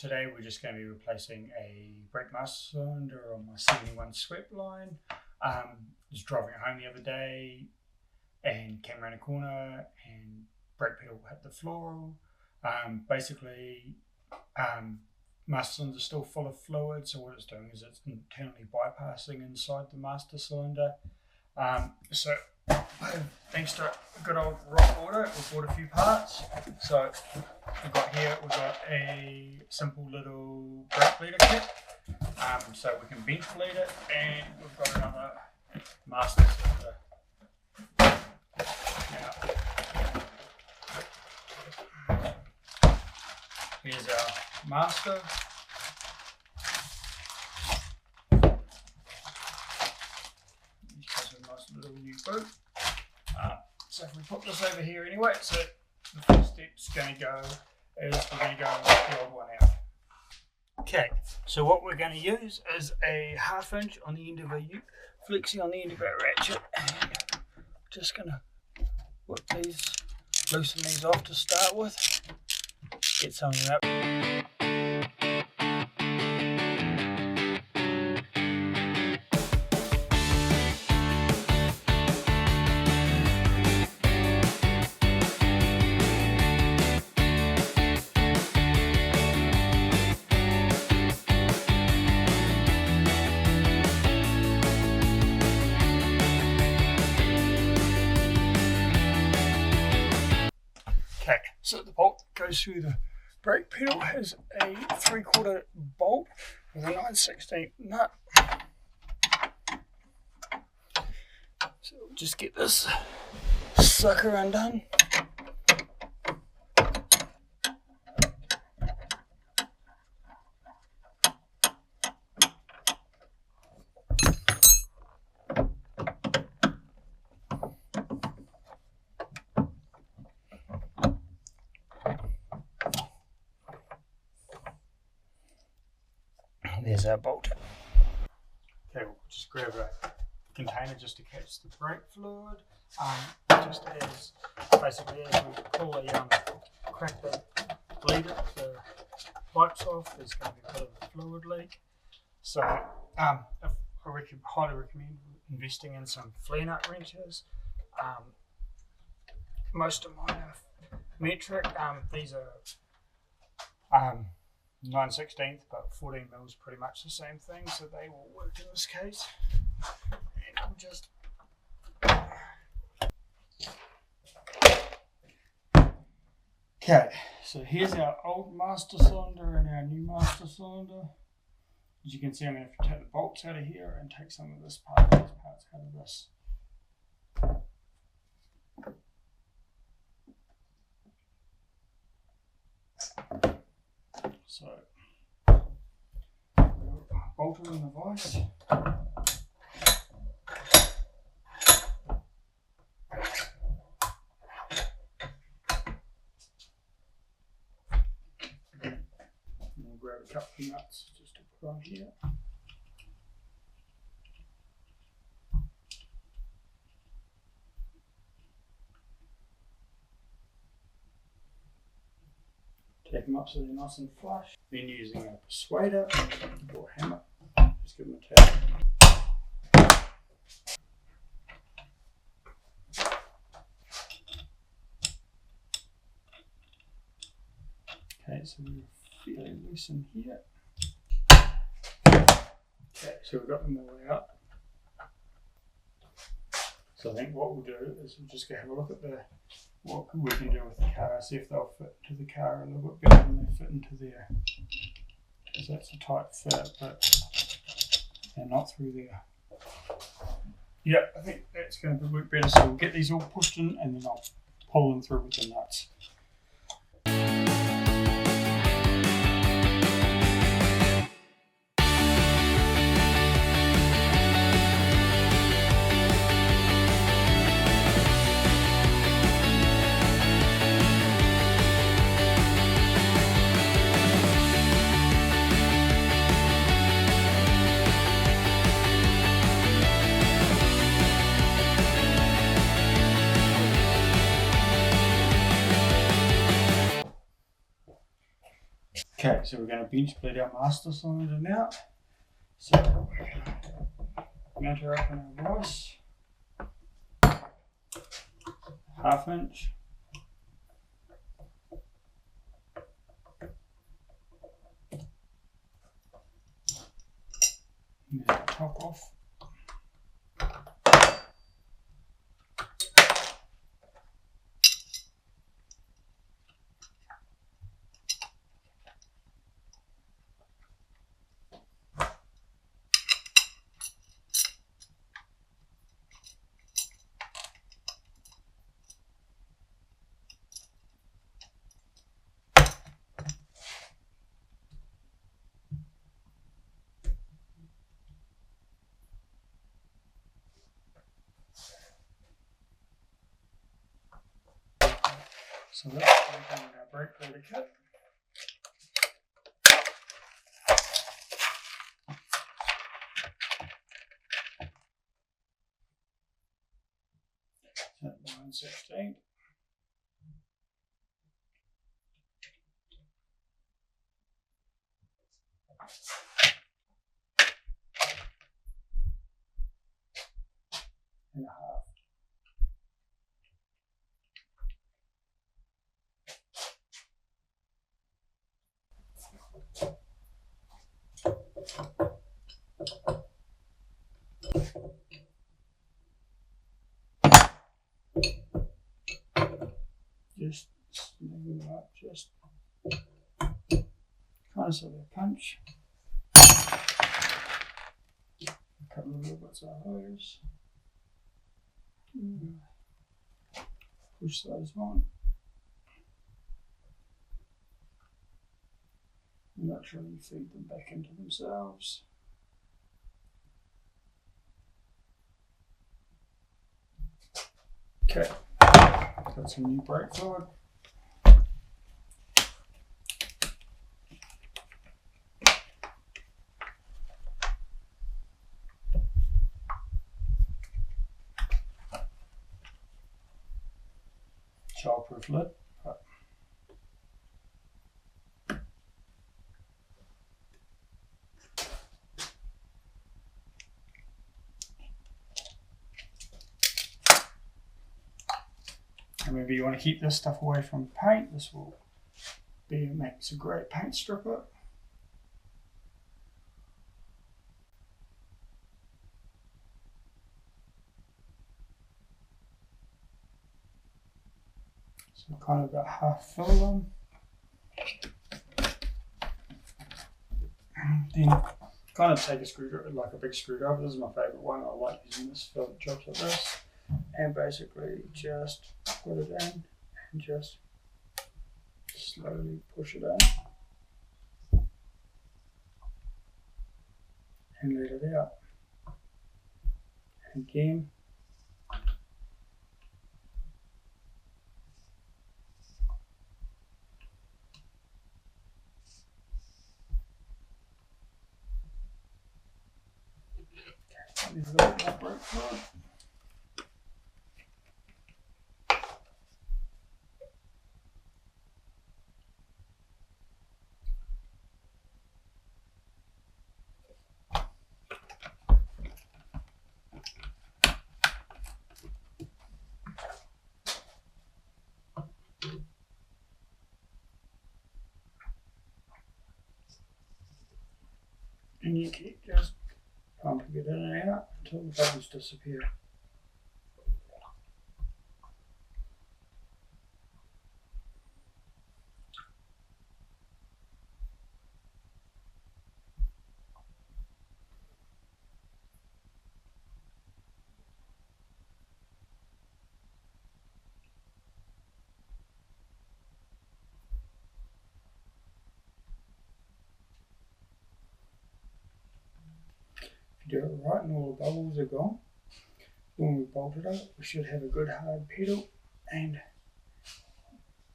Today we're just going to be replacing a brake master cylinder on my 71 Sweptline. Was driving home the other day and came around a corner and brake pedal hit the floor. Basically, master cylinder is still full of fluid, so what it's doing is it's internally bypassing inside the master cylinder. So thanks to a good old rock order, we bought a few parts. So we've got a simple little brake bleeder kit, so we can bench bleed it, and we've got another master cylinder. Now, here's our master. Little new boot. So if we put this over here anyway, so the first step's going to go is we're going to go and knock the old one out. Okay, so what we're going to use is a 1/2 inch on the end of a flexi on the end of our ratchet, and just going to loosen these off to start with. Get some of that. Okay, so the bolt that goes through the brake pedal has a 3/4 bolt with a 9/16 nut. So we'll just get this sucker undone. There's our bolt. Okay, we'll just grab a container just to catch the brake fluid. Just as basically as we pull crack the bleeder, the pipes off, there's going to be a bit of a fluid leak. So I highly recommend investing in some flare nut wrenches. Most of mine are metric. These are 9/16, but 14 mil is pretty much the same thing, so they will work in this case. And I'll just okay, so here's our old master cylinder and our new master cylinder. As you can see, I'm going to have to take the bolts out of here and take some of these parts out of this. So, bolter in the vise. And we'll grab a couple of nuts just to put on here. Take them up so they're nice and flush. Then using a persuader or hammer, just give them a tap. Okay, so we're fairly loose in here. Okay, so we've got them all out. So I think what we'll do is we'll just go have a look at what we can do with the car, see if they'll fit to the car a little bit better than they fit into there. Because that's a tight fit, but they're not through there. Yeah, I think that's going to work better. So we'll get these all pushed in and then I'll pull them through with the nuts. Okay, so we're going to bench bleed our master cylinder now. So we're going to mount her up on our vise, 1/2 inch. Get the top off. So that's everything in our brake rotor kit. So 9/16. And 1/2. Just snug them up, just kind of sort of punch. A couple of little bits of hose. Push those on. Naturally feed them back into themselves. Okay, got some new brake fluid. Childproof lid. Remember, you want to keep this stuff away from paint. This will makes a great paint stripper. So kind of about half fill them. Then kind of take a screwdriver, like a big screwdriver. This is my favourite one. I like using this for jobs like this. And basically just put it in and just slowly push it in and let it out. Again. Okay, leave a little bit more brake fluid. And you keep just pumping it in and out until the bubbles disappear. If you do it right and all the bubbles are gone, when we bolt it up, we should have a good hard pedal, and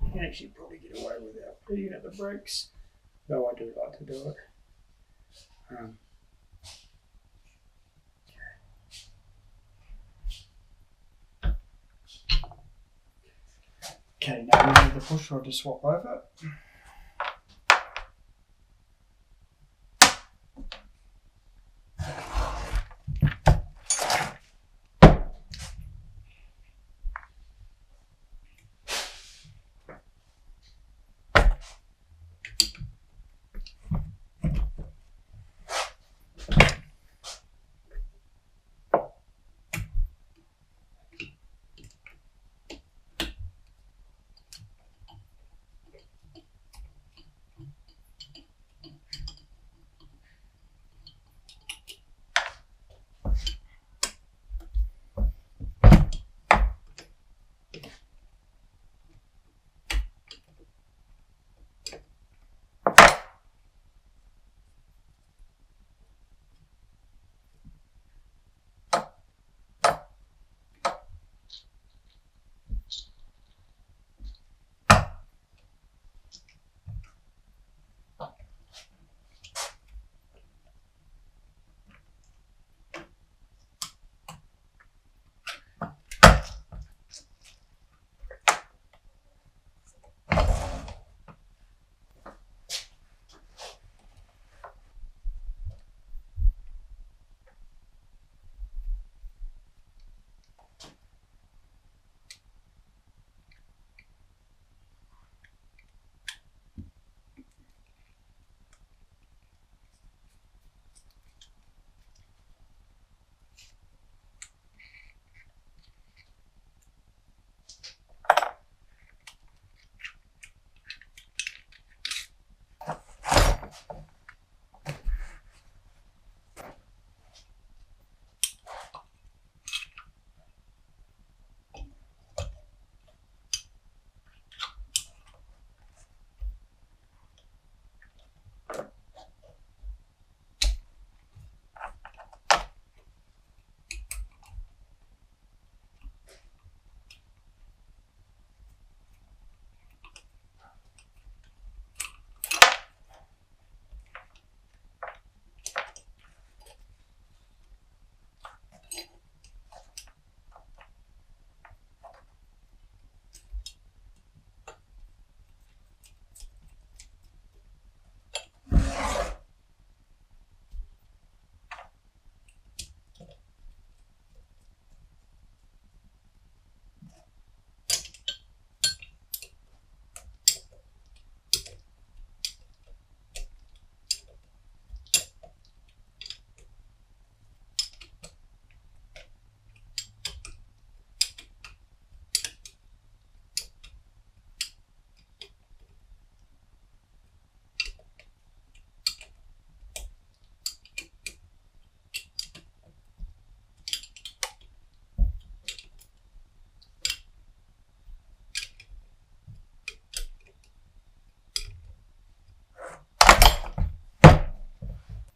you can actually probably get away without bleeding at the brakes, though I do like to do it. Okay, now we need the push rod to swap over.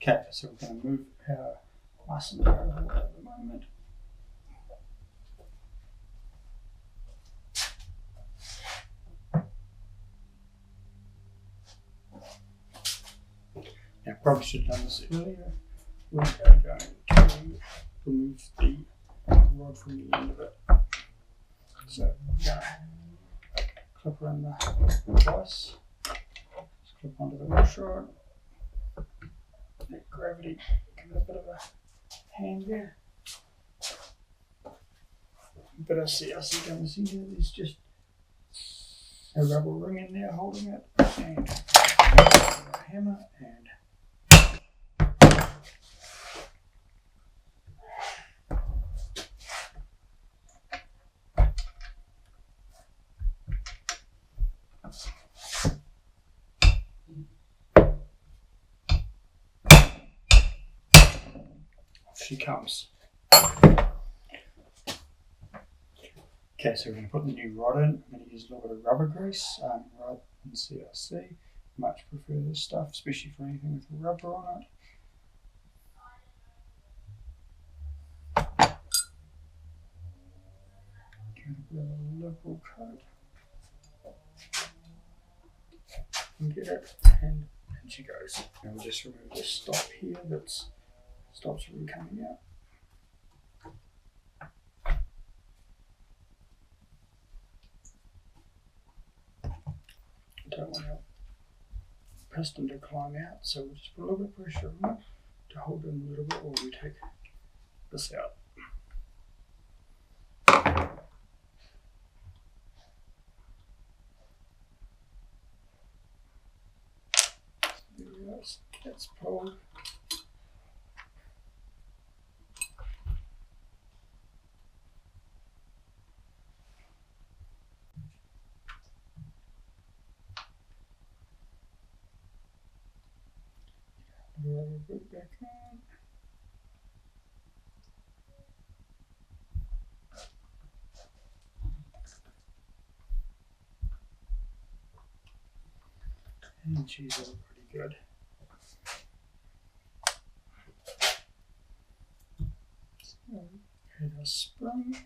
Okay, so we're going to move our masonry over at the moment. Now, I probably should have done this earlier. We are going to remove the rod from the end of it. So, clip around the vise, just clip onto the wash rod, let gravity give it a bit of a hand there. But I see down the centre, there's just a rubber ring in there holding it, and a hammer, and she comes. Okay, so we're going to put the new rod in. I'm going to use a little bit of rubber grease rather than CRC. Much prefer this stuff, especially for anything with rubber on it. Give it a liberal coat. And get it, and she goes. Now we'll just remove this stop here that stops it from coming out. Don't want our piston to climb out, so we'll just put a little bit of pressure on it to hold it in a little bit while we take this out. There we go, that's pulled. Rubber boot back on. And she's all pretty good. So, hit a spring.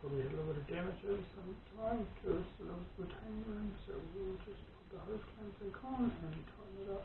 Probably had a little bit of damage over some time to the sort of retaining ring, so we'll just put the hose clamp back on and tighten it up.